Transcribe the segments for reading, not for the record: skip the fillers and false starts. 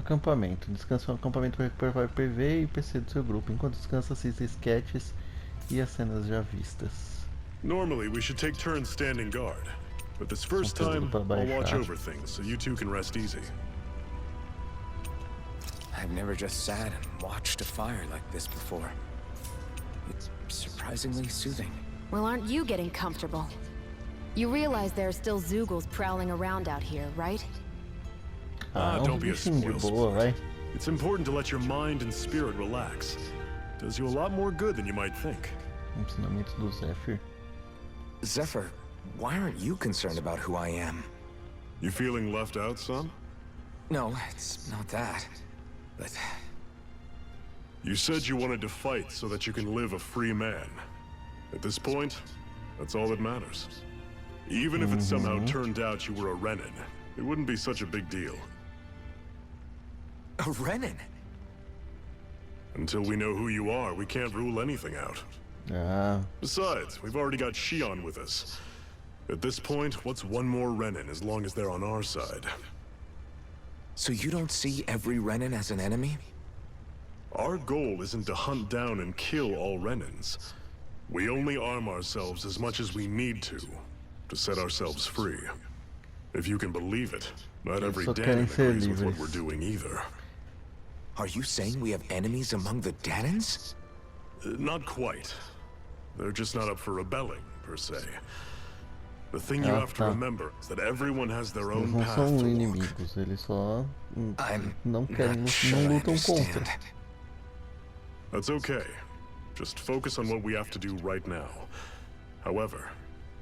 Acampamento. Descansa no acampamento para recuperar PV e PC do seu grupo. Enquanto descansa, assista sketches e as cenas já vistas. Normally we should take turns standing guard, but this first time I'll watch over things so you two can rest easy. I've never just sat and watched a fire like this before. It's surprisingly soothing. Well, aren't you getting comfortable? You realize there are still Zoogles prowling around out here, right? Don't be a spoilsport. It's important to let your mind and spirit relax. Does you a lot more good than you might think. Ensinamento do Zephyr. Zephyr, why aren't you concerned about who I am? You feeling left out, son? No, it's not that. But... You said you wanted to fight so that you can live a free man. At this point, that's all that matters. Even if it somehow turned out you were a Renan, it wouldn't be such a big deal. A Renan? Until we know who you are, we can't rule anything out. Besides, we've already got Shion with us. At this point, what's one more Renan as long as they're on our side? So you don't see every Renan as an enemy? Our goal isn't to hunt down and kill all Renans. We only arm ourselves as much as we need to set ourselves free. If you can believe it, not every Danon agrees with what we're doing either. Are you saying we have enemies among the Danons? Not quite. They're just not up for rebelling, per se. The thing you have to remember is that everyone has their own path to walk. Inimigos, eles só não lutam contra. That's okay. Just focus on what we have to do right now. However,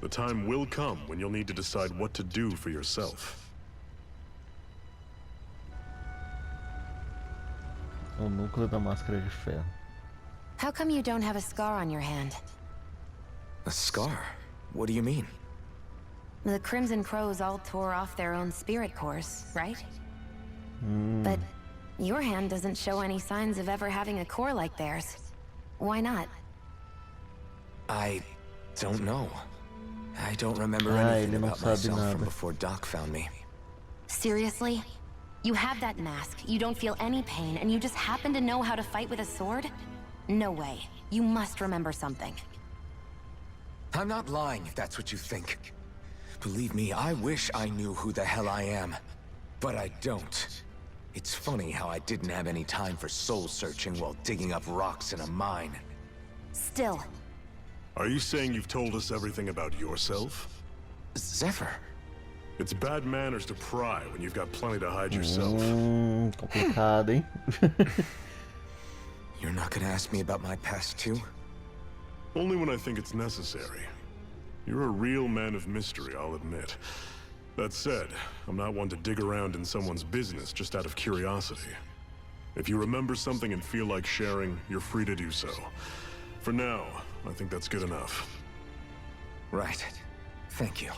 the time will come when you'll need to decide what to do for yourself. O núcleo da máscara de ferro. How come you don't have a scar on your hand? A scar? What do you mean? The Crimson Crows all tore off their own spirit cores, right? But your hand doesn't show any signs of ever having a core like theirs. Why not? I don't know. I don't remember anything about myself from before Doc found me. Seriously? You have that mask, you don't feel any pain, and you just happen to know how to fight with a sword? No way. You must remember something. I'm not lying if that's what you think. Believe me, I wish I knew who the hell I am. But I don't. It's funny how I didn't have any time for soul searching while digging up rocks in a mine. Still. Are you saying you've told us everything about yourself? Zephyr. It's bad manners to pry when you've got plenty to hide yourself. Complicado, hein? You're not gonna ask me about my past too? Only when I think it's necessary. You're a real man of mystery, I'll admit. That said, I'm not one to dig around in someone's business just out of curiosity. If you remember something and feel like sharing, you're free to do so. For now, I think that's good enough. Right. Thank you.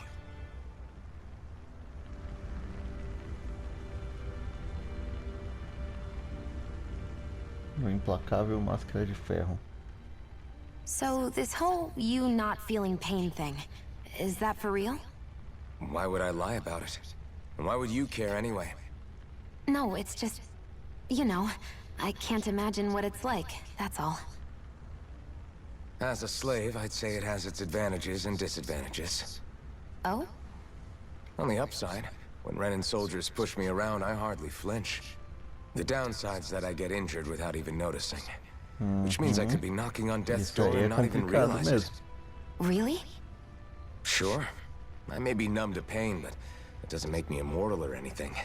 O implacável máscara de ferro. So, this whole you not feeling pain thing, is that for real? Why would I lie about it? And why would you care anyway? No, it's just... You know, I can't imagine what it's like, that's all. As a slave, I'd say it has its advantages and disadvantages. Oh? On the upside, when Renan soldiers push me around, I hardly flinch. The downside's that I get injured without even noticing. Which means I could be knocking on death's door and not even realize it. Really? Sure. I may be numb to pain, but it doesn't make me immortal or anything.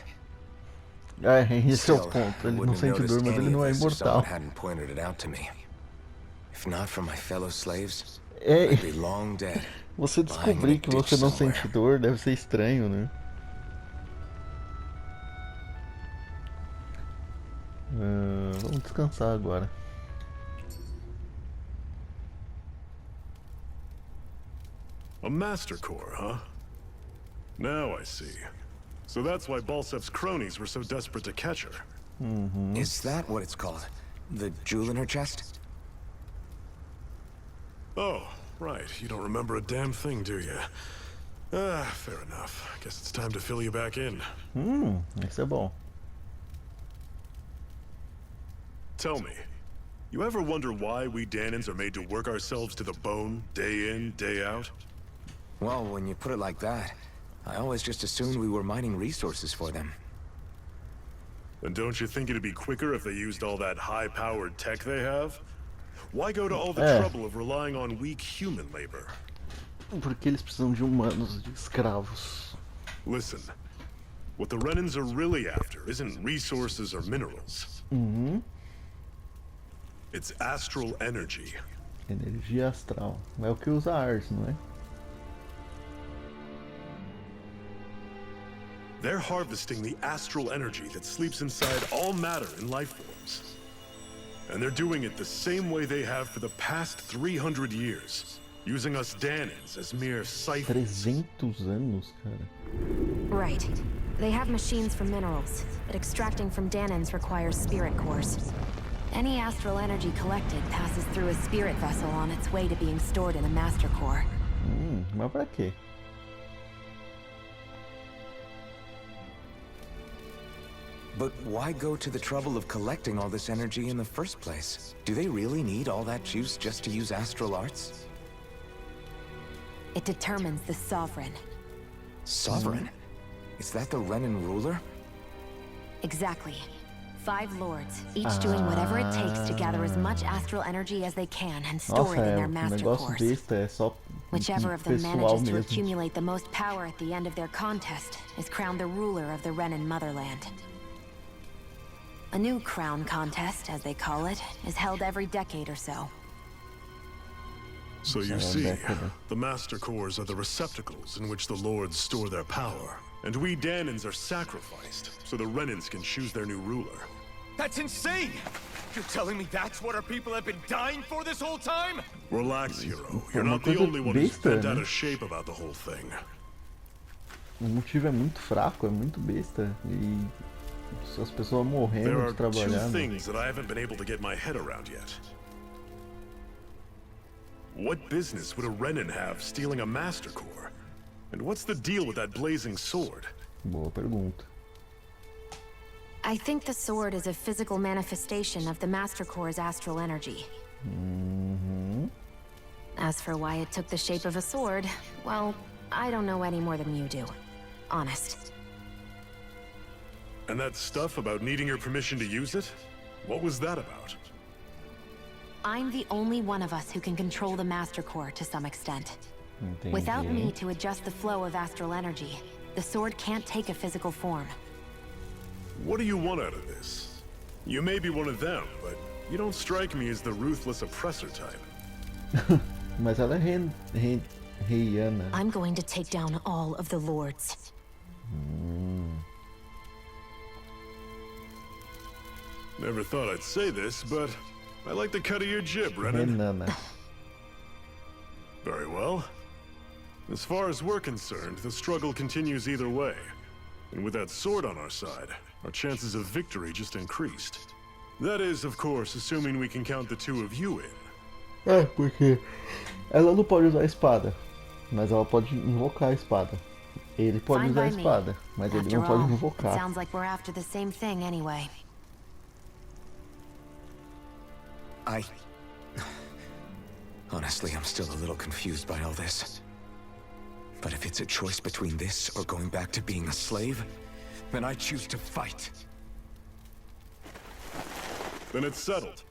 Esse é o ponto. Ele não sente dor, mas ele não é imortal. Hadn't pointed it out to me. If not for my fellow slaves, Ei, I'd be long dead. Você descobrir que você não sente dor deve ser estranho, né? Vamos descansar agora. A Master Core, huh? Now I see. So that's why Balsef's cronies were so desperate to catch her. Is that what it's called? The jewel in her chest? Oh, right. You don't remember a damn thing, do you? Fair enough. Guess it's time to fill you back in. Isso é bom. Tell me, you ever wonder why we Danans are made to work ourselves to the bone, day in, day out? Well, when you put it like that, I always just assumed we were mining resources for them. And don't you think it'd be quicker if they used all that high-powered tech they have? Why go to all the trouble of relying on weak human labor? Porque eles precisam de humanos, de escravos. Listen, what the Rhenans are really after isn't resources or minerals. It's astral energy. Energia astral. É o que usa Ars, não é? They're harvesting the astral energy that sleeps inside all matter in life forms. And they're doing it the same way they have for the past 300 years, using us Danans as mere siphons. 300 anos, cara. Right. They have machines for minerals, but extracting from Danans requires spirit cores. Any astral energy collected passes through a spirit vessel on its way to being stored in a master core. Mas pra quê? But why go to the trouble of collecting all this energy in the first place? Do they really need all that juice just to use astral arts? It determines the sovereign. Sovereign? Is that the Rhenan ruler? Exactly. 5 lords, each doing whatever it takes to gather as much astral energy as they can and store Nossa, it in é their um master negócio cores. besta, é só Whichever of them pessoal manages to mesmo. accumulate the most power at the end of their contest is crowned the ruler of the Rhenan motherland. A new crown contest, as they call it, is held every decade or so. So you see, the master cores are the receptacles in which the lords store their power. And we Danans are sacrificed, so the Rhenans can choose their new ruler. That's insane! You're telling me that's what our people have been dying for this whole time? Relax, hero. É You're uma not the coisa only one who's besta, bent out né? of shape about the whole thing. O motivo é muito fraco, é muito besta. E as pessoas There morrendo are de two trabalhar. things that I haven't been able to get my head around yet. What business would a Rhenan have stealing a master core? And what's the deal with that blazing sword? Boa pergunta. I think the sword is a physical manifestation of the master core's astral energy. As for why it took the shape of a sword, well, I don't know any more than you do. Honest. And that stuff about needing your permission to use it? What was that about? I'm the only one of us who can control the master core to some extent. Entendi. Without me to adjust the flow of astral energy, the sword can't take a physical form. What do you want out of this? You may be one of them, but you don't strike me as the ruthless oppressor type. Mas ela é reiana. I'm going to take down all of the lords. Never thought I'd say this, but I like the cut of your jib, Renan. Renana. Very well. As far as we're concerned, the struggle continues either way. And with that sword on our side, our chances of victory just increased. That is, of course, assuming we can count the two of you in. É, porque ela não pode usar a espada, mas ela pode invocar a espada. Ele pode Fine usar a by me. espada, mas ele After não pode all, it invocar. sounds like we're after the same thing anyway. Honestly, I'm still a little confused by all this. But if it's a choice between this or going back to being a slave, then I choose to fight. Then it's settled.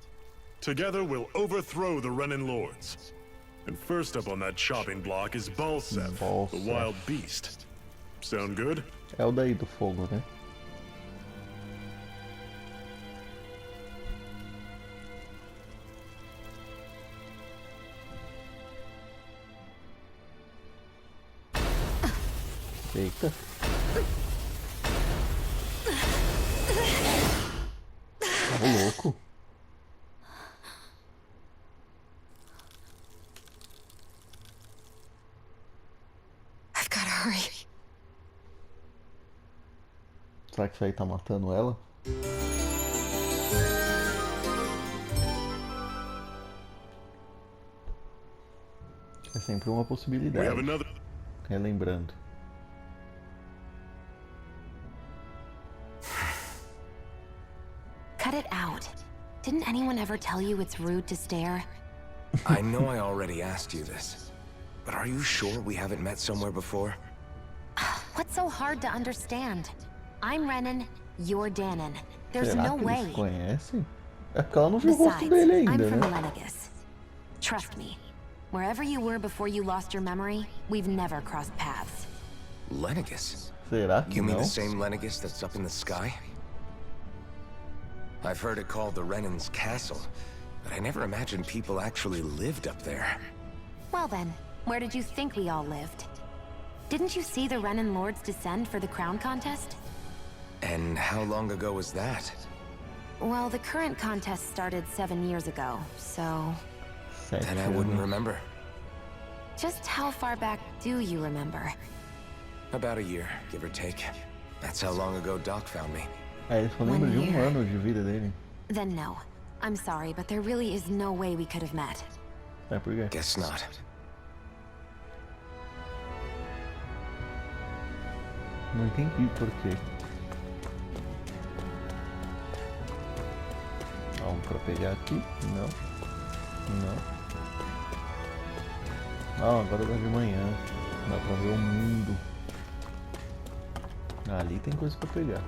Together we'll overthrow the Renan lords. And first up on that chopping block is Balsef, the Balsef. wild beast. Sound good? É o daí do fogo, né? Eita. Tá louco. I've gotta hurry. Será que isso aí tá matando ela? É sempre uma We have possibilidade. another. Relembrando. Cut it out. Didn't anyone ever tell you it's rude to stare? I know I already asked you this, but are you sure we haven't met somewhere before? What's so hard to understand? I'm Renan, you're Danon. There's Será no que way. eles conhecem? É porque ela não viu o rosto Besides, dele I'm ainda, from né? Lenegis. Trust me. Wherever you were before you lost your memory, we've never crossed paths. Lenegis? Será que You mean não? the same Lenegis that's up in the sky? I've heard it called the Renan's Castle, but I never imagined people actually lived up there. Well then, where did you think we all lived? Didn't you see the Renan Lords descend for the crown contest? And how long ago was that? Well, the current contest started 7 years ago, so... Then I wouldn't remember. Just how far back do you remember? About a year, give or take. That's how long ago Doc found me. É, ele só lembra de year. ano de vida dele. Then no. I'm sorry, but there really is no way we could have met. É por quê? Guess not. Não entendi por quê. Vamos pra pegar aqui? Não. Não. Ah, agora dá de manhã. Dá pra ver o mundo. Ali tem coisa pra pegar.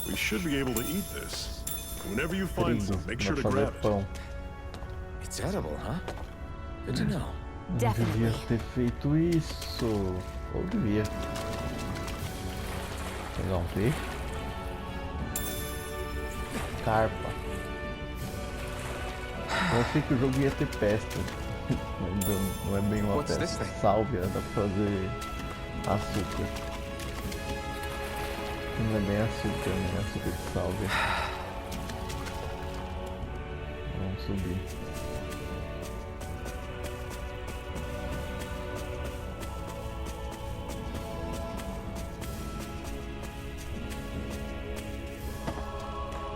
We should be able to eat this. Whenever you find Trigo, some, make sure dá to pra grab fazer it. pão. It's edible, huh? Good to know. Não Definitely. devia ter feito isso. Ou devia. Pegar um peixe. Carpa. Eu achei que o jogo ia ter pesca. Ainda não é bem uma What's pesca. this thing? Sálvia, dá pra fazer açúcar. Não é bem açúcar, né? Açúcar de sálvia. Vamos subir.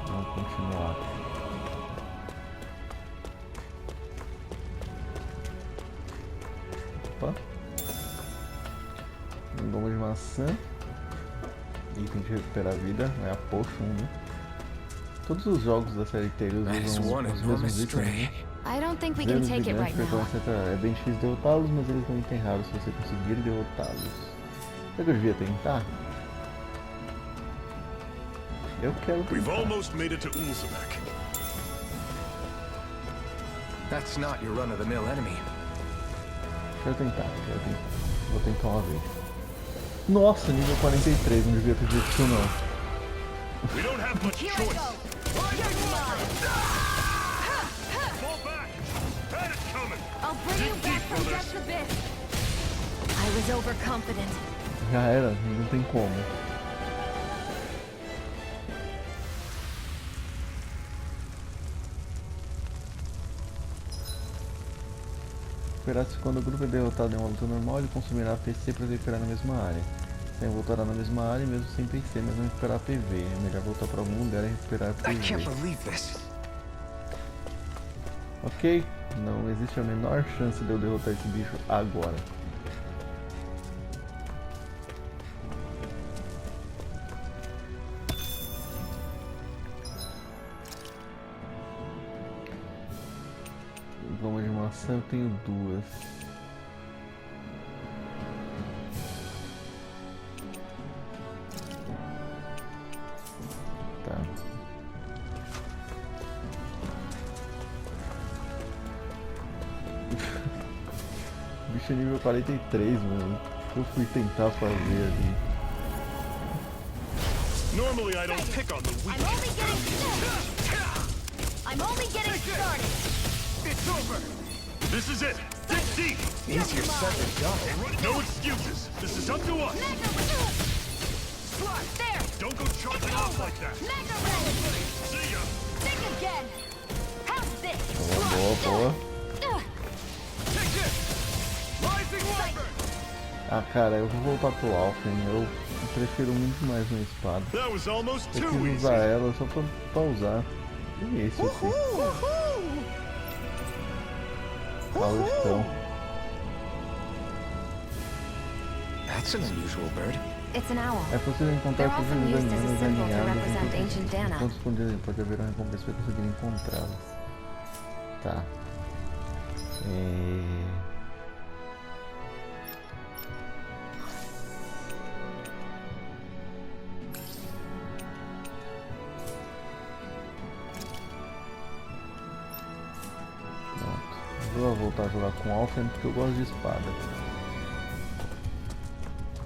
Vamos continuar. Opa. Goma de maçã. Item de recuperar a vida. É a potion, né? Todos os jogos da série Tales Nice usam one, os mesmos itens, stray. né? I don't think we can Zeros take it right gigantes now. frequentam é bem difícil derrotá-los, mas eles não têm raros se você conseguir derrotá-los. Será que eu devia tentar? Eu quero We've tentar. almost made it to Ulzebeck. That's not your run-of-the-mill enemy. Quero tentar. Vou tentar uma vez. Nossa, nível 43, não devia ter feito isso não. We don't have much Here I choice. go! You're mine! Fall back. Had it coming. I'll bring you back from death's abyss! I was overconfident. Já era, não tem como. Recuperar-se quando o grupo é derrotado em uma luta normal, ele consumirá PC para recuperar na mesma área. Sem voltará na mesma área, mesmo sem PC, mas não recuperar PV. É melhor voltar para algum lugar e recuperar I can't PV. believe this. Ok? Não existe a menor chance de eu derrotar esse bicho agora. Goma de maçã eu tenho duas. Tá. O bicho é nível 43, mano. O que eu fui tentar fazer ali? Normally I don't pick on the weak. I'm only getting started! It's over. This is it. Dig deep. Easier said than done. No excuses. This is up to us. There! Don't go charging off like that. Mega Red! See ya. Think again! How's this? Boa, boa. Take this. Rising Wyvern. Ah, cara, eu vou voltar pro Alphen. Eu prefiro muito mais uma espada. That was almost Eu too quis easy. usar ela só pra usar. E esse aqui. Faustão. That's an unusual bird. It's an owl. É possível encontrar They're todos often os used as a animais symbol to alinhados represent ancient Dana. enquanto escondidos. Pode haver uma recompensa para conseguir encontrá-las. Tá. Pronto. Vou voltar a jogar com Alphen porque eu gosto de espada.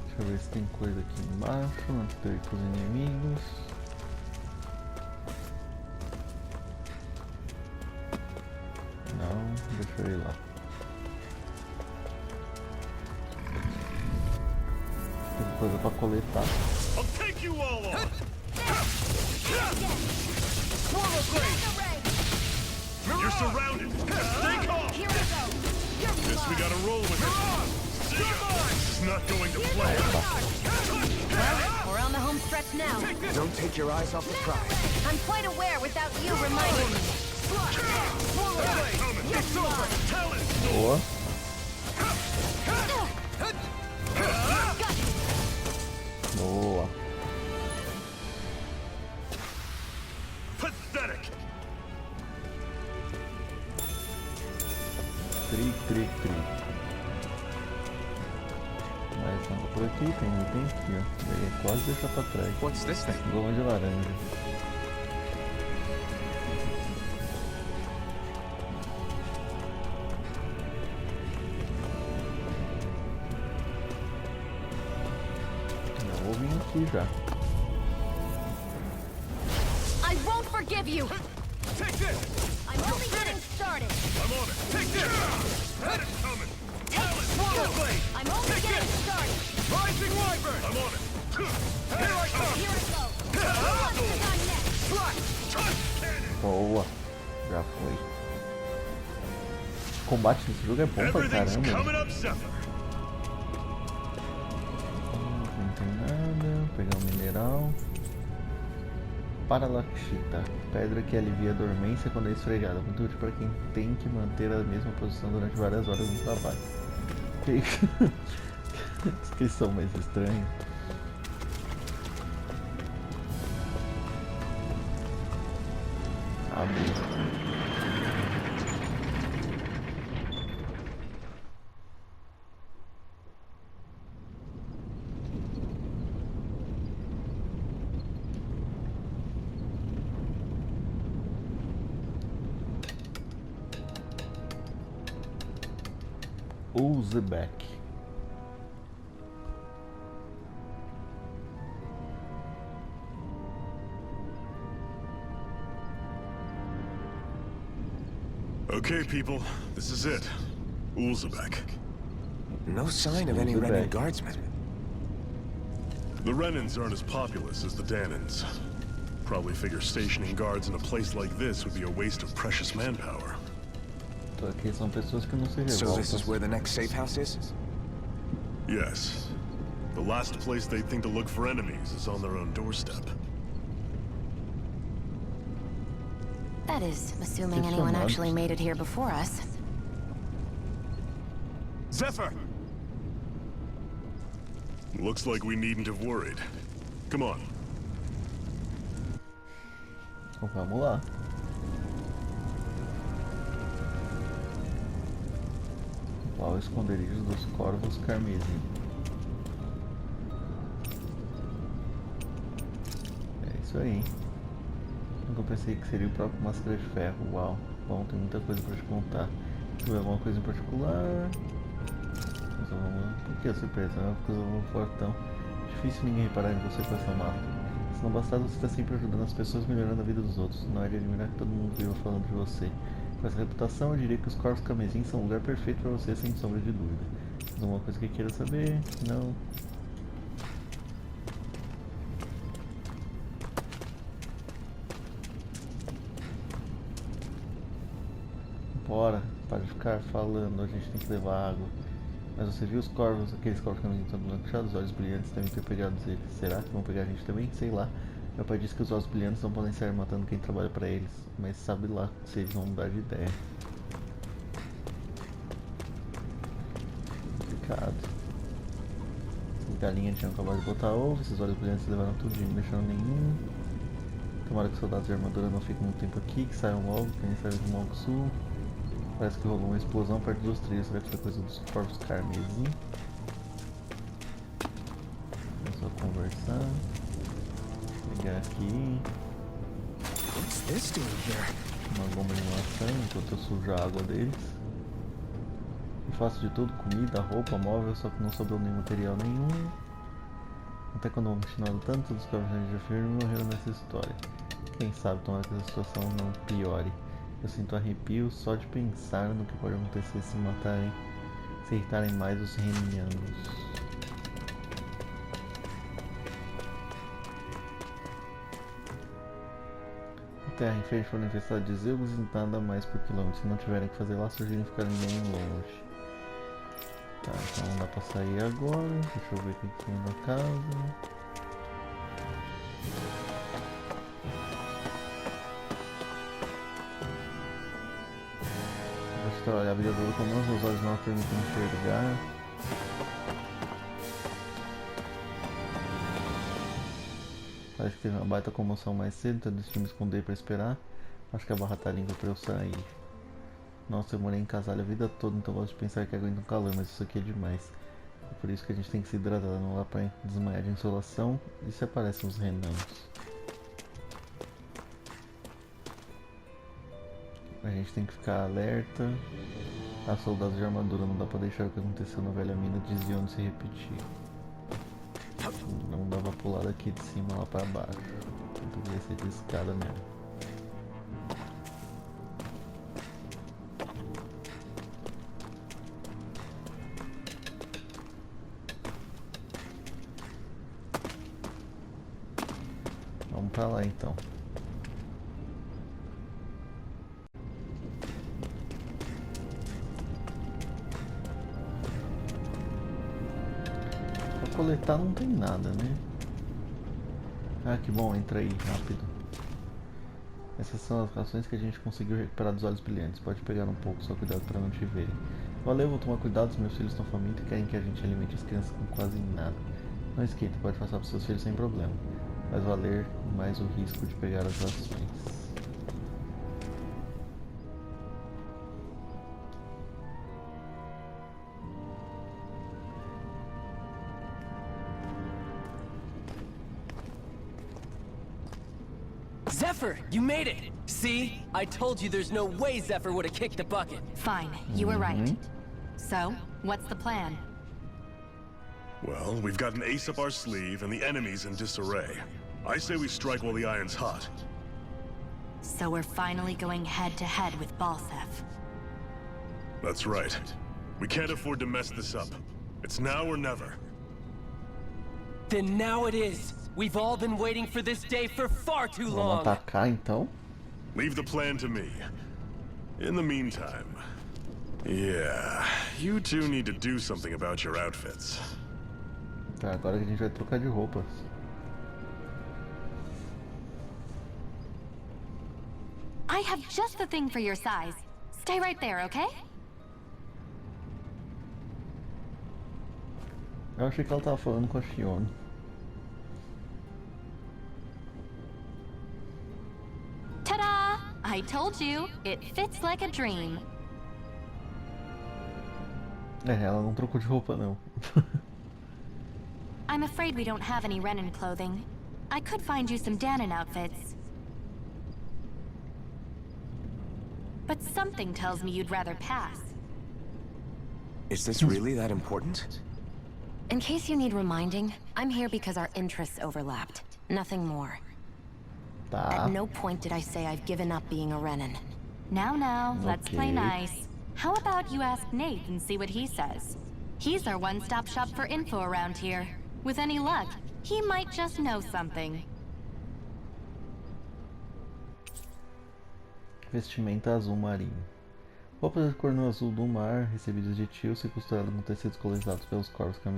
Deixa eu ver se tem coisa aqui embaixo antes de eu ir pros inimigos. Não, deixa eu ir lá. Tem coisa pra coletar. I'll take you all on. You're surrounded. Stay calm. Here I go. Guess we gotta roll with it. This is not going to play. We're on the home stretch now. Don't take your eyes off the prize. I'm quite aware without you reminding me. It's over. Tell it. Boa. Boa. Pathetic. Tri. Mais nada por aqui, tem item aqui, ó. Daí é quase deixar pra trás. What's this thing? Goma de laranja. Já vou vir aqui já. I won't forgive you. Take this. I'm only getting started. I'm on it. Take this. Head it coming. Swallow blade. I'm only getting started. Rising Wyvern. I'm on it. Here I come. Here I go. Who wants to go next? Cannon. Boa. Já foi. O combate nesse jogo é bom pra Everything's caramba. coming up, Zephyr. Não tem nada. Vou pegar um mineral. Paralaxita. Pedra que alivia a dormência quando é esfregada. Muito útil para quem tem que manter a mesma posição durante várias horas no trabalho. Descrição mais estranha. Abre. Ulzebeck. Okay, people, this is it. Ulzebeck. No sign of any Renan guardsmen. The Renans aren't as populous as the Danans. Probably figure stationing guards in a place like this would be a waste of precious manpower. Então aqui são pessoas que não se So this is revoltam. where the next safe house is? Yes. The last place they'd think to look for enemies is on their own doorstep. That is, assuming anyone actually made it here before us. Zephyr! Looks like we needn't have worried. Come on. Então vamos lá. Qual o esconderijo dos corvos carmesim? É isso aí. Nunca pensei que seria o próprio Máscara de Ferro. Uau. Bom, tem muita coisa pra te contar. Se tiver alguma coisa em particular... Por que a surpresa? É uma coisa fortão. Difícil ninguém reparar em você com essa máscara. Se não bastasse, você está sempre ajudando as pessoas, melhorando a vida dos outros. Não é de admirar que todo mundo viva falando de você. Com essa reputação, eu diria que os corvos camesins são o lugar perfeito para você, sem sombra de dúvida. Mais alguma coisa que queira saber? Não. Bora, para de ficar falando, a gente tem que levar água. Mas você viu os corvos, aqueles corvos camesins estão blanqueados, os olhos brilhantes devem ter pegado eles. Será que vão pegar a gente também? Sei lá. Meu pai disse que os olhos brilhantes não podem sair matando quem trabalha para eles, mas sabe lá se eles vão mudar de ideia. Complicado. galinhas tinham acabado de botar ovo, esses olhos brilhantes levaram tudinho, não deixaram nenhum. Tomara que os soldados de armadura não fiquem muito tempo aqui, que saiam logo, que nem saíram do Mongo Sul. Parece que rolou uma explosão perto dos trilhos, será que foi coisa dos corpos carmesim? É só conversar. Pegar aqui. What's this doing here? Uma bomba de maçã enquanto eu sujo a água deles. Eu faço de tudo, comida, roupa, móvel, só que não sobrou nem material nenhum. Até quando vamos continuando tanto, todos os corpos de Zephyr morreram nessa história. Quem sabe tomara que essa situação não piore. Eu sinto arrepio só de pensar no que pode acontecer se matarem, se irritarem mais os renianos. A terra em frente for infestada de zeugos e nada mais por quilômetros. Se não tiverem que fazer lá, sugerem ficarem bem longe. Tá, então não dá pra sair agora. Deixa eu ver o que tem na casa. Olha, a vida toda com mãos, meus olhos não permitem enxergar. Parece que teve uma baita comoção mais cedo, então eu decidi me esconder pra esperar. Acho que a barra tá limpa pra eu sair. Nossa, eu morei em casalho a vida toda, então eu gosto de pensar que aguento um calor, mas isso aqui é demais. É por isso que a gente tem que se hidratar, não dá pra desmaiar de insolação. E se aparecem os renanos? A gente tem que ficar alerta. A soldados de armadura, não dá pra deixar o que aconteceu na velha mina desviando se repetir. Não dá pra pular daqui de cima lá pra baixo. Tem que descer de escada mesmo. Vamos pra lá então. Coletar não tem nada, né? Ah, que bom, entra aí, rápido. Essas são as rações que a gente conseguiu recuperar dos olhos brilhantes. Pode pegar um pouco, só cuidado para não te verem. Valeu, vou tomar cuidado, os meus filhos estão famintos e querem que a gente alimente as crianças com quase nada. Não esquenta, pode passar para seus filhos sem problema. Mas valer mais o risco de pegar as rações. Zephyr, you made it! See? I told you there's no way Zephyr would have kicked the bucket. Fine, you were right. So, what's the plan? Well, we've got an ace up our sleeve and the enemy's in disarray. I say we strike while the iron's hot. So we're finally going head-to-head with Balsef. That's right. We can't afford to mess this up. It's now or never. Then now it is. We've all been waiting for this day for far too long. Vamos atacar então? Leave the plan to me. In the meantime, yeah, you two need to do something about your outfits. Tá, agora que a gente vai trocar de roupas. I have just the thing for your size. Stay right there, okay? Eu achei que ela tava falando com a Fiona. Ta-da! I told you, it fits like a dream. É, ela não trocou de roupa não. I'm afraid we don't have any Renan clothing. I could find you some Danon outfits. But something tells me you'd rather pass. Is this really that important? In case you need reminding, I'm here because our interests overlapped. Nothing more. Tá. At no point did I say I've given up being a Renan. Now, let's play Okay. nice. How about you ask Nate and see what he says? He's our one-stop shop for info around here. With any luck, he might just know something. Vestimenta azul marinho. Roupas de cor no azul do mar, recebidas de Tilce e costuradas com tecidos colonizados pelos corvos que a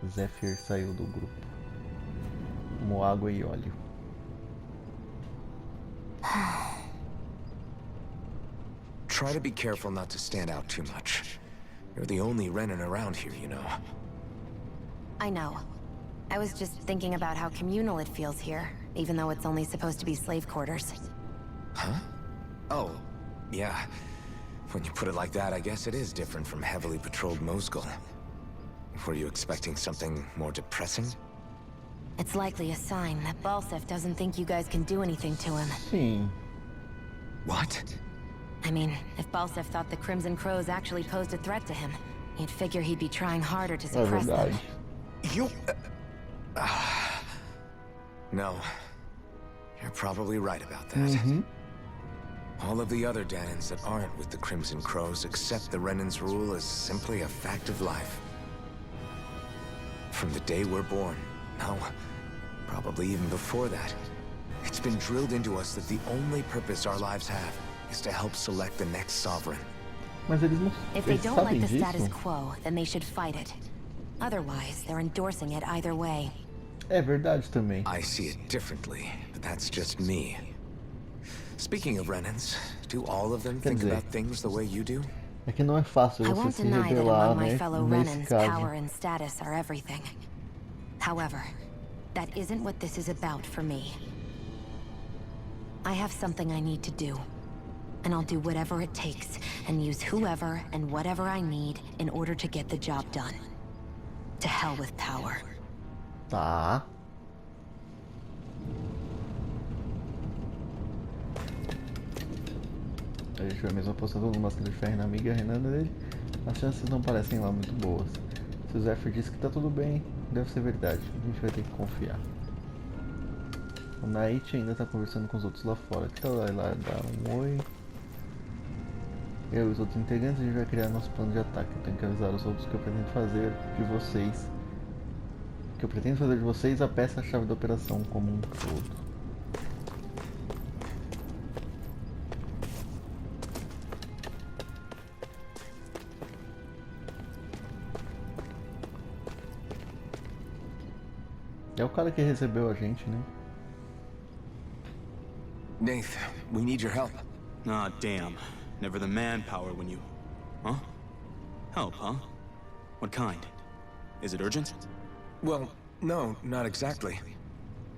Zephyr saiu do grupo. Como água e óleo. Try to be careful not to stand out too much. You're the only Renan around here, you know. I know. I was just thinking about how communal it feels here, even though it's only supposed to be slave quarters. Huh? Oh, yeah. When you put it like that, I guess it is different from heavily patrolled Moscow. Were you expecting something more depressing? It's likely a sign that Balsef doesn't think you guys can do anything to him. Sim. What? I mean, if Balsef thought the Crimson Crows actually posed a threat to him, you'd figure he'd be trying harder to suppress them. You... No. You're probably right about that. All of the other Danans that aren't with the Crimson Crows accept the Renan's rule as simply a fact of life. From the day we're born, no, probably even before that, it's been drilled into us that the only purpose our lives have is to help select the next sovereign. Mas eles não, If they eles don't sabem like the disso? status quo, then they should fight it. Otherwise, they're endorsing it either way. É verdade também. I see it differently, but that's just me. Speaking of Renans, do all of them think about things the way you do? É que não é fácil I você won't se deny that revelar, among my né? fellow Nesse Renans, caso. power and status are everything. However, that isn't what this is about for me. I have something I need to do. And I'll do whatever it takes, and use whoever and whatever I need in order to get the job done. To hell with power. Tá. A gente vê a mesma postura do Máscara de Ferro na amiga Renana dele. As chances não parecem lá muito boas. Se o Zephyr disse que tá tudo bem, deve ser verdade. A gente vai ter que confiar. O Night ainda tá conversando com os outros lá fora. Que tal ir lá dar um oi? Eu e os outros integrantes, a gente vai criar nosso plano de ataque. Eu tenho que avisar os outros que eu pretendo fazer de vocês. Que eu pretendo fazer de vocês a peça-chave da operação como um todo. É o cara que recebeu a gente, né? Nath, we need your help. Ah, damn. Never the manpower when you... Huh? Help, huh? What kind? Is it urgent? Well, no, not exactly.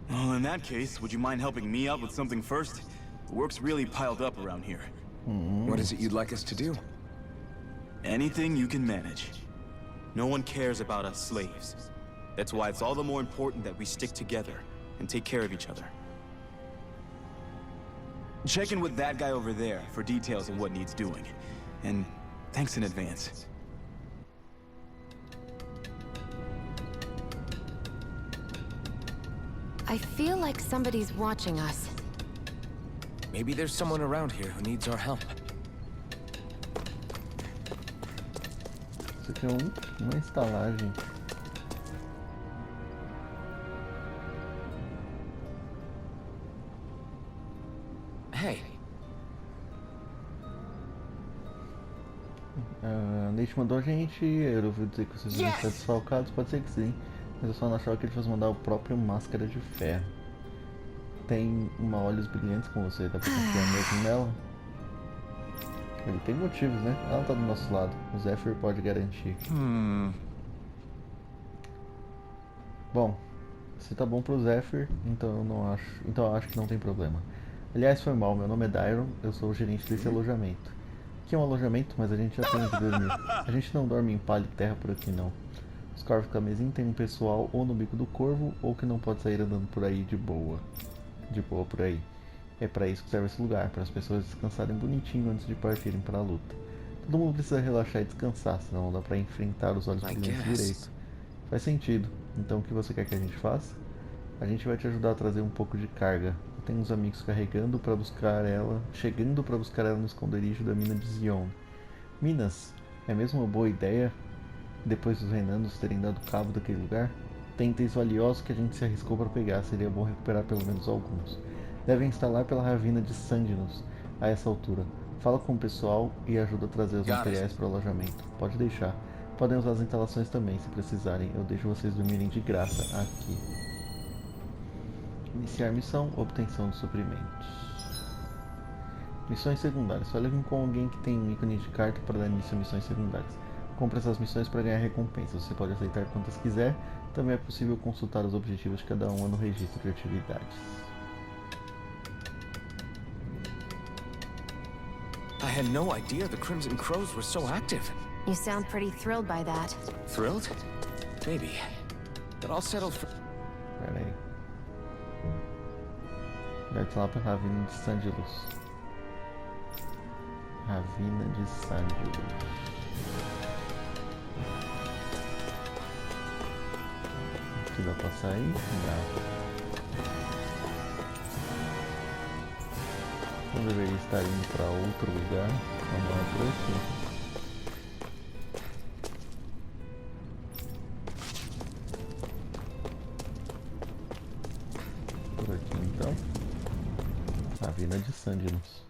Well, in that case, would you mind helping me out with something first? The work's really piled up around here. What is it you'd like us to do? Anything you can manage. No one cares about us slaves. That's why it's all the more important that we stick together and take care of each other. Check in with that guy over there for details on what needs doing. And thanks in advance. I feel like somebody's watching us. Maybe there's someone around here who needs our help. Isso aqui é uma estalagem. Hey. Nate mandou a gente, eu ouvi dizer que vocês estão desfalcados, pode ser que sim, mas eu só não achava que ele fosse mandar o próprio Máscara de Ferro. Tem uma olhos brilhantes com você, dá pra confiar mesmo nela? Ele tem motivos, né? Ela tá do nosso lado, o Zephyr pode garantir. Bom, se tá bom pro Zephyr, então eu acho que não tem problema. Aliás, foi mal, meu nome é Dairon, eu sou o gerente desse alojamento. Aqui é um alojamento, mas a gente já tem onde dormir. A gente não dorme em palha e terra por aqui não. Os corvos camesim tem um pessoal ou no bico do corvo, ou que não pode sair andando por aí de boa. De boa por aí. É pra isso que serve esse lugar, para as pessoas descansarem bonitinho antes de partirem para a luta. Todo mundo precisa relaxar e descansar, senão não dá pra enfrentar os olhos brilhantes direito. Faz sentido. Então o que você quer que a gente faça? A gente vai te ajudar a trazer um pouco de carga. Eu tenho uns amigos chegando para buscar ela no esconderijo da mina de Zion. Minas, é mesmo uma boa ideia? Depois dos Renanos terem dado cabo daquele lugar? Tem itens valiosos que a gente se arriscou para pegar, seria bom recuperar pelo menos alguns. Devem instalar pela ravina de Sandinos a essa altura. Fala com o pessoal e ajuda a trazer os materiais para o alojamento. Pode deixar. Podem usar as instalações também, se precisarem. Eu deixo vocês dormirem de graça aqui. Iniciar missão, obtenção de suprimentos. Missões secundárias. Só levem com alguém que tem um ícone de carta para dar início a missões secundárias. Compre essas missões para ganhar recompensas. Você pode aceitar quantas quiser, Também é possível consultar os objetivos de cada uma no registro de atividades. I had no idea the Crimson Crows were so active. You sound pretty thrilled by that. Thrilled? Maybe. But I'll settle for... Pera aí. Deve estar lá pra Ravina de Sandilus. Ravina de Sandilus. Aqui dá pra sair? Não. Eu deveria estar indo pra outro lugar. Vamos lá por aqui. Por aqui então. Ravina de Sandilus.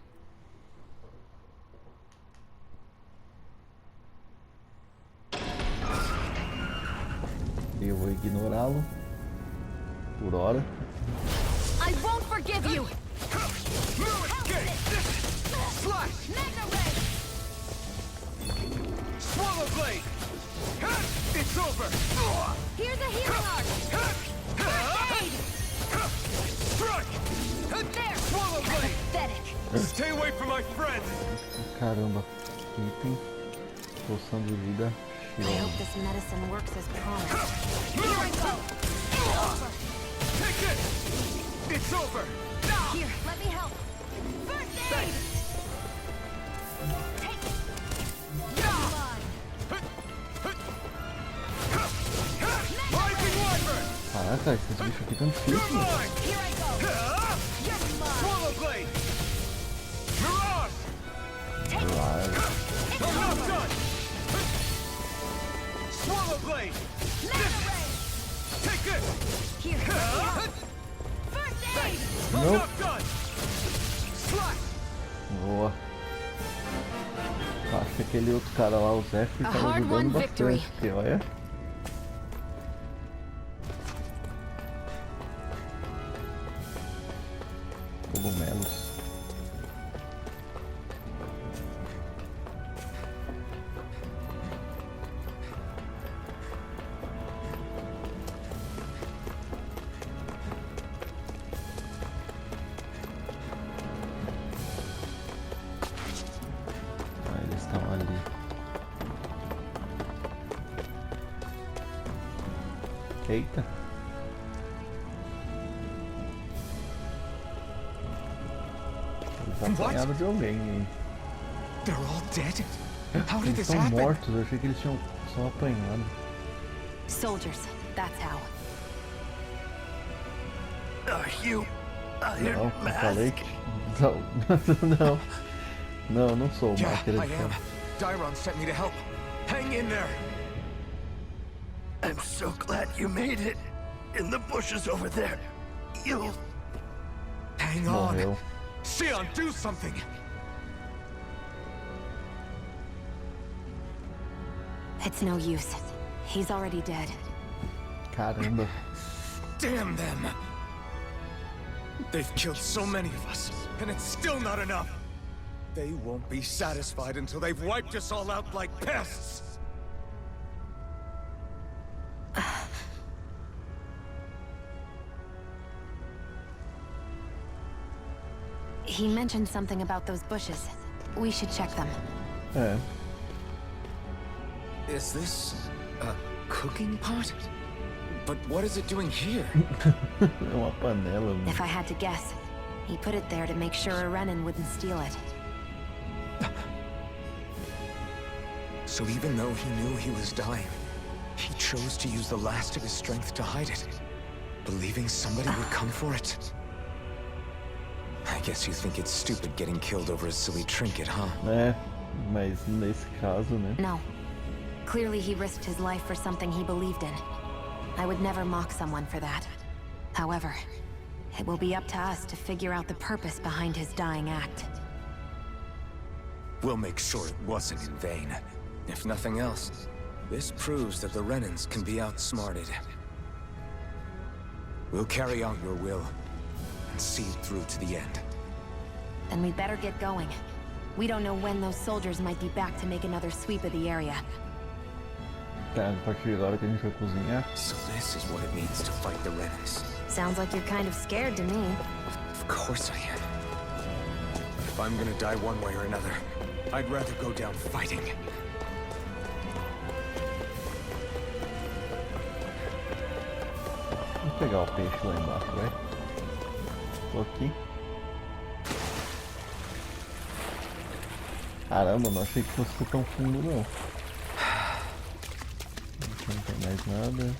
Eu vou ignorá-lo por hora. I won't forgive you! Swallow blade! It's over! Here's a healing arc! First aid! Strike! There! Swallow blade! Pathetic! Stay away from my friend! Caramba, item, poção de vida, I shield. hope this medicine works as promised. Here I go! It's over! Take it! It's over! Here, let me help! First aid! Take it! You're mine! Rising Wyvern! Caraca, esses bichos aqui tão You're difíceis. mine! Here I go! You're mine! Swallow blade! Mirage! Take it! Claro. I'm not done! Swallow blade! Mega ray! Take it! Here, let me help! First aid! I'm Nope. not done! Slash! Boa. Acho que aquele outro cara lá, o Zephyr, A tava hard won ajudando victory. bastante. Porque, olha. Cogumelos. Ah, eles estão ali. Eita. Eles apanharam de alguém, hein? They're all dead? How did Eles this estão happen? mortos, eu achei que eles tinham só apanhado. Soldiers, that's how. Não, eu falei que... Não, não, não sou o Yeah, máquina I de am. ferro. Dairon sent me to help. Hang in there. I'm so glad you made it. In the bushes over there. You'll... Hang on. Morreu. Sion, do something. It's no use. He's already dead. Caramba. Damn them. They've killed so many of us, and it's still not enough. They won't be satisfied until they've wiped us all out like pests. He mentioned something about those bushes. We should check them. É. Is this a cooking pot? But what is it doing here? É uma panela. If I had to guess, he put it there to make sure a Renan wouldn't steal it. So even though he knew he was dying, he chose to use the last of his strength to hide it, believing somebody would come for it. I guess you think it's stupid getting killed over a silly trinket, huh? É, mas nesse caso, né? No. Clearly he risked his life for something he believed in. I would never mock someone for that. However, it will be up to us to figure out the purpose behind his dying act. We'll make sure it wasn't in vain. If nothing else, this proves that the Renans can be outsmarted. We'll carry out your will, and see it through to the end. Then we'd better get going. We don't know when those soldiers might be back to make another sweep of the area. Tá, a partir de agora que a gente vai cozinhar. So this is what it means to fight the Rhenans. Sounds like you're kind of scared to me. Of course I am. If I'm gonna die one way or another, I'd rather go down fighting. Vamos pegar o peixe lá embaixo, vai. Tô aqui. Caramba, não achei que fosse ser tão fundo não. Aqui não tem mais nada.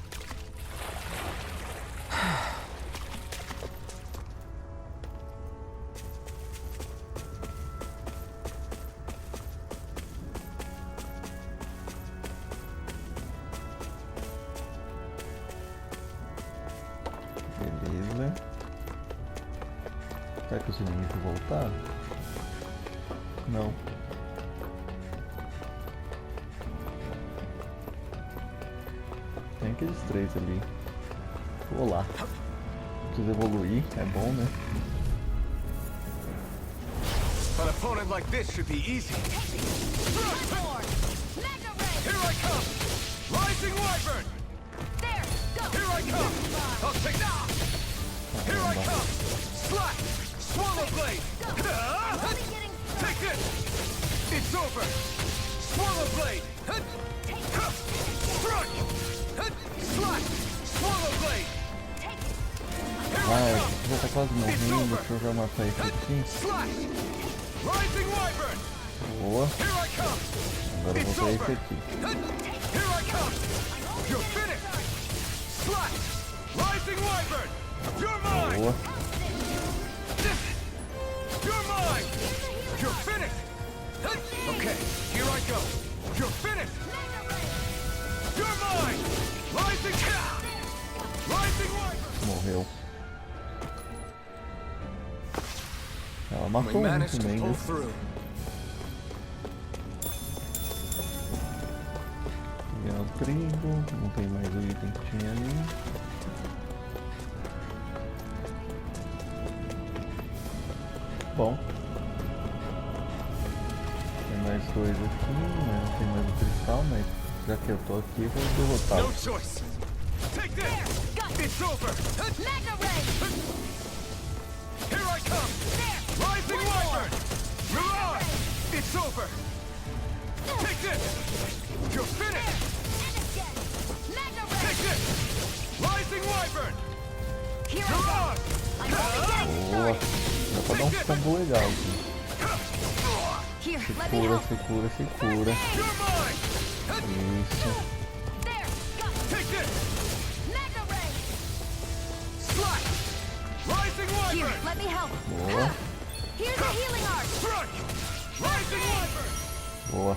Beleza. Será que os inimigos voltaram? Não. Tem aqueles três ali. Vou lá. Preciso evoluir, é bom, né? An opponent like this should be easy. Here I come! Rising Wyvern! Here I come! I'll take that! Here I come! Slash! Swallow Blade! Take this! It's over! Swallow Blade! Front! Slash! Swallow Blade! Ai, já tá quase morrendo, deixa eu já matar esse aqui. Slash! Rising Wyvern! Boa. Here I come! Agora eu vou pra esse aqui. Here I come! You're finished! Slash! Rising Wyvern! You're mine! Boa. You're mine! You're finished! Okay, here I go! You're finished! You're mine! Rising Wyvern! Morreu. Ela We matou um managed to também, pull né? through. Pegar o trigo, não tem mais o item que tinha ali. Bom. Tem mais dois aqui, né? Não tem mais o cristal, mas já que eu tô aqui, eu vou derrotar. No choice! Take this! It's over! Here I come! Rising Wyvern! You're on! It's over! Take this! You're finished! Take this! Rising Wyvern! You're on! Boa. Dá pra dar um combo legal aqui. Here, Se let me cura, help. se cura, se cura. You're mine! Isso. Take this! Slash! Rising Here, Wyvern! let me help. Boa. Here's a healing art. Front! Rising Wyvern! Boa.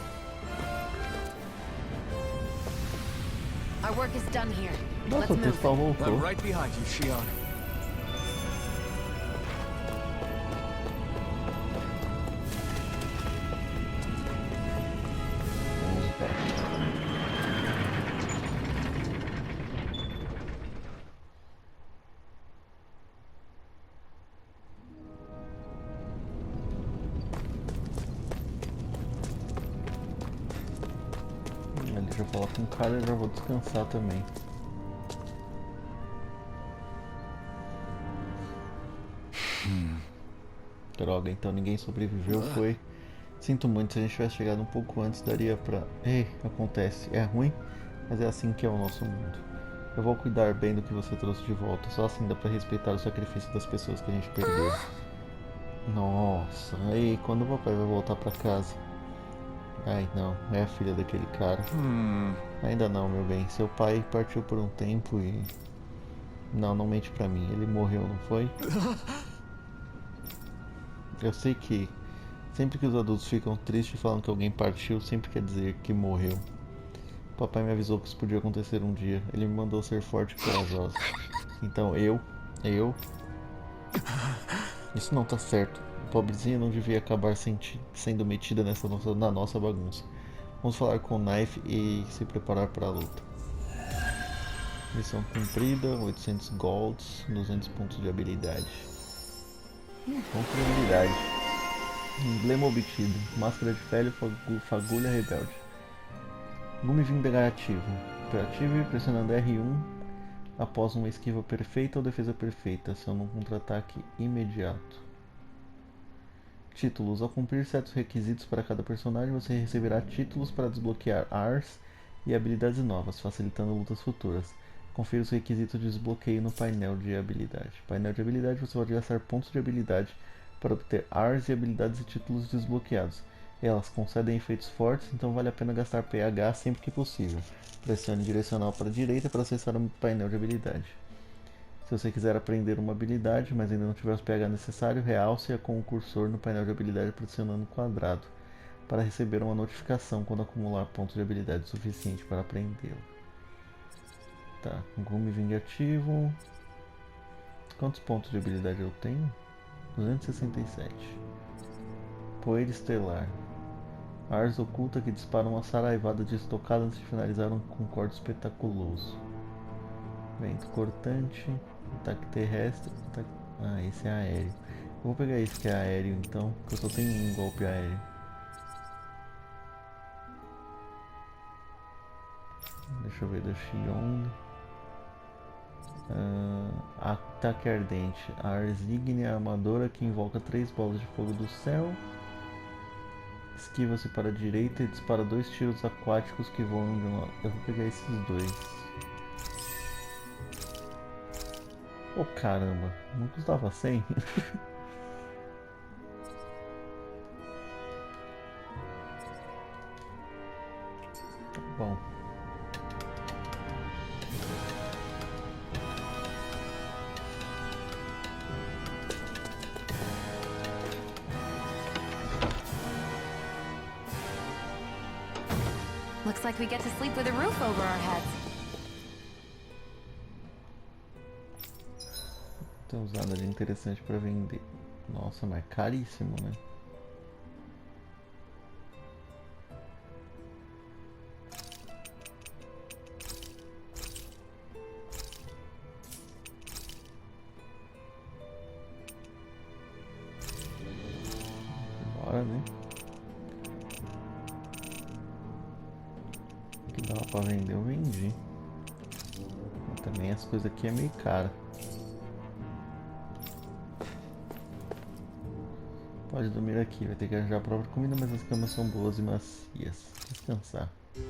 Our work is done here. Nossa, Let's o move. cristal voltou. I'm right behind you, Shion. Deixa eu falar com o cara e já vou descansar também. Droga, então ninguém sobreviveu, foi. Sinto muito, se a gente tivesse chegado um pouco antes daria pra... Ei, acontece, é ruim, mas é assim que é o nosso mundo. Eu vou cuidar bem do que você trouxe de volta, só assim dá pra respeitar o sacrifício das pessoas que a gente perdeu. Nossa, aí quando o papai vai voltar pra casa? Ai não, é a filha daquele cara. Ainda não, meu bem, seu pai partiu por um tempo e... Não, não mente pra mim, ele morreu, não foi? Eu sei que sempre que os adultos ficam tristes falando que alguém partiu, sempre quer dizer que morreu. Papai me avisou que isso podia acontecer um dia. Ele me mandou ser forte e corajosa. Então eu... Isso não tá certo. A pobrezinha não devia acabar sendo metida na nossa bagunça. Vamos falar com o Knife e se preparar para a luta. Missão cumprida, 800 golds, 200 pontos de habilidade. Ponto de habilidade. Emblema obtido. Máscara de pele, fagulha rebelde. Gume vingativo. Ative pressionando R1 após uma esquiva perfeita ou defesa perfeita, aciona um contra-ataque imediato. Títulos. Ao cumprir certos requisitos para cada personagem, você receberá títulos para desbloquear ARs e habilidades novas, facilitando lutas futuras. Confira os requisitos de desbloqueio no painel de habilidade. Painel de habilidade, você pode gastar pontos de habilidade para obter ARs e habilidades e títulos desbloqueados. Elas concedem efeitos fortes, então vale a pena gastar PH sempre que possível. Pressione direcional para a direita para acessar o painel de habilidade. Se você quiser aprender uma habilidade, mas ainda não tiver os PH necessários, realce-a com o cursor no painel de habilidade pressionando o quadrado, para receber uma notificação quando acumular pontos de habilidade suficiente para aprendê-la. Tá, gume vingativo. Quantos pontos de habilidade eu tenho? 267. Poeira estelar. Ars oculta que dispara uma saraivada de estocada antes de finalizar um concorde espetaculoso. Vento cortante. Ataque terrestre. Ataque... Ah, esse é aéreo. Eu vou pegar esse que é aéreo então, porque eu só tenho um golpe aéreo. Deixa eu ver da Xion. Ataque ardente. A Ars ígnea armadora que invoca 3 bolas de fogo do céu. Esquiva-se para a direita e dispara 2 tiros aquáticos que voam de um lado. Eu vou pegar esses 2. Oh caramba, não custava 100? Bom. Looks like we get to sleep with a roof over our heads. Tem usado ali interessante para vender. Nossa, mas é caríssimo, né? Bora, né? O que dava pra vender, eu vendi. Mas também as coisas aqui é meio caro. Pode dormir aqui, vai ter que arranjar a própria comida, mas as camas são boas e macias. Descansar. Vou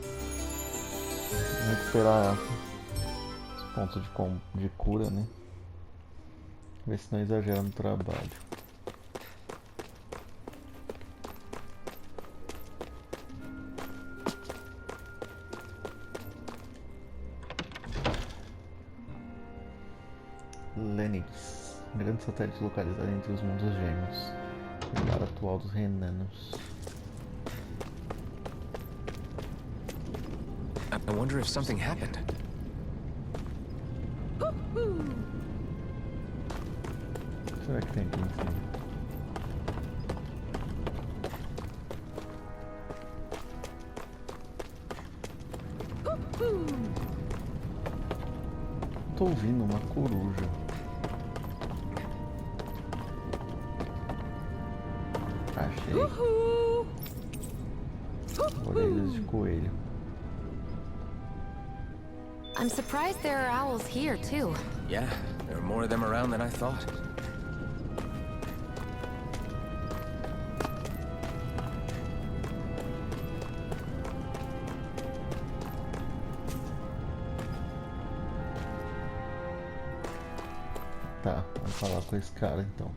recuperar os pontos de cura, né? Ver se não exagera no trabalho. Lennox, grande satélite localizado entre os mundos gêmeos. O lar atual dos Renanos. I wonder if something happened. Será que tem aqui em cima? Tô ouvindo uma coruja. Achei. Orelhas de coelho. I'm surprised there are owls here too. Yeah, there are more of them around than I thought. Tá, vamos falar com esse cara então.